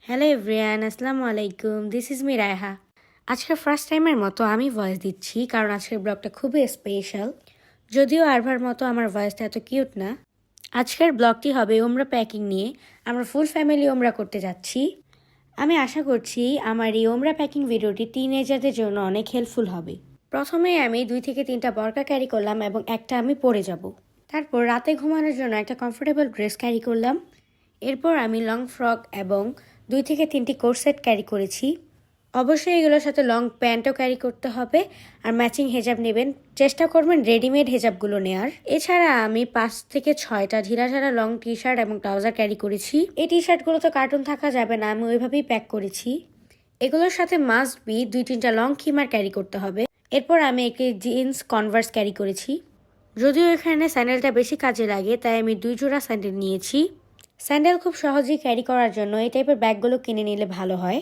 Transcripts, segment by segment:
Hello everyone, আসসালামু আলাইকুম। This is me Raiha. আজকের ফার্স্ট টাইমের মতো আমি ভয়েস দিচ্ছি, কারণ আজকের ব্লগটা খুবই স্পেশাল। যদিও আরভার মতো আমার ভয়েসটা এত কিউট না। আজকের ব্লগটি হবে ওমরা প্যাকিং নিয়ে। আমরা ফুল ফ্যামিলি ওমরা করতে যাচ্ছি। আমি আশা করছি আমার এই ওমরা প্যাকিং ভিডিওটি টিনেজারদের জন্য অনেক হেল্পফুল হবে। প্রথমে আমি 2 থেকে 3টা বরকা ক্যারি করলাম এবং একটা আমি পরে যাব। তারপর রাতে ঘুমানোর জন্য একটা কমফোর্টেবল ড্রেস ক্যারি করলাম। এরপর আমি লং ফ্রক এবং 2 থেকে 3টি কোট সেট ক্যারি করেছি। অবশ্যই এগুলোর সাথে লং প্যান্টও ক্যারি করতে হবে আর ম্যাচিং হেজাব নেবেন। চেষ্টা করবেন রেডিমেড হেজাবগুলো নেওয়ার। এছাড়া আমি 5 থেকে 6টা ঢিলাঢালা লং টি শার্ট এবং ট্রাউজার ক্যারি করেছি। এই টি শার্টগুলো তো কার্টুন থাকা যাবে না, আমি ওইভাবেই প্যাক করেছি। এগুলোর সাথে মাস্ট বি 2-3টা লং খিমার ক্যারি করতে হবে। এরপর আমি একটি জিন্স কনভার্স ক্যারি করেছি। যদিও এখানে স্যান্ডেলটা বেশি কাজে লাগে, তাই আমি 2 জোড়া স্যান্ডেল নিয়েছি। স্যান্ডেল খুব সহজেই ক্যারি করার জন্য এই টাইপের ব্যাগগুলো কিনে নিলে ভালো হয়।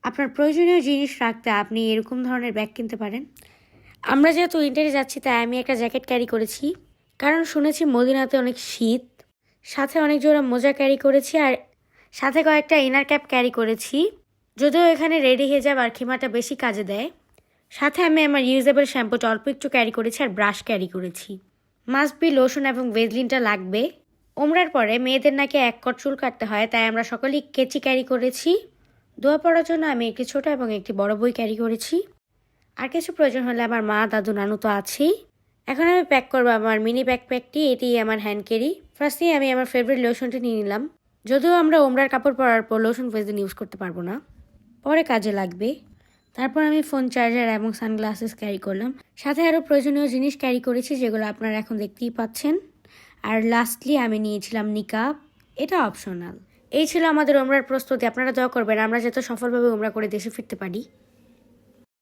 আপনার প্রয়োজনীয় জিনিস রাখতে আপনি এরকম ধরনের ব্যাগ কিনতে পারেন। আমরা যেহেতু উইন্টারে যাচ্ছি, তাই আমি একটা জ্যাকেট ক্যারি করেছি, কারণ শুনেছি মদিনাতে অনেক শীত। সাথে অনেক জোড়া মোজা ক্যারি করেছি আর সাথে কয়েকটা ইনার ক্যাপ ক্যারি করেছি। যদিও এখানে রেডি হেজাব আর খিমাটা বেশি কাজে দেয়। সাথে আমি আমার ইউজেবল শ্যাম্পুটা অল্প একটু ক্যারি করেছি আর ব্রাশ ক্যারি করেছি। মাস্ট বি লোশন এবং ভেজলিনটা লাগবে। ওমরার পরে মেয়েদের নাকি 1 কট চুল কাটতে হয়, তাই আমরা সকলেই কেচি ক্যারি করেছি। দোয়া পড়ার জন্য আমি একটি ছোট এবং একটি বড় বই ক্যারি করেছি। আর কিছু প্রয়োজন হলে আমার মা, দাদু, নানু তো আছেই। এখন আমি প্যাক করবো আমার মিনি ব্যাকপ্যাকটি। এটি আমার হ্যান্ড ক্যারি। ফার্স্টেই আমি আমার ফেভারিট লোশনটি নিয়ে নিলাম। যদিও আমরা ওমরার কাপড় পরার পর লোশন ভেজলিন ইউজ করতে পারবো না, পরে কাজে লাগবে। তারপর আমি ফোন চার্জার এবং সানগ্লাসেস ক্যারি করলাম। সাথে আরও প্রয়োজনীয় জিনিস ক্যারি করেছি, যেগুলো আপনারা এখন দেখতেই পাচ্ছেন। আর লাস্টলি আমি নিয়েছিলাম নিকাব। এটা অপশনাল। এই ছিল আমাদের ওমরার প্রস্তুতি। আপনারা দোয়া করবেন আমরা যাতে সফলভাবে ওমরা করে দেশে ফিরতে পারি।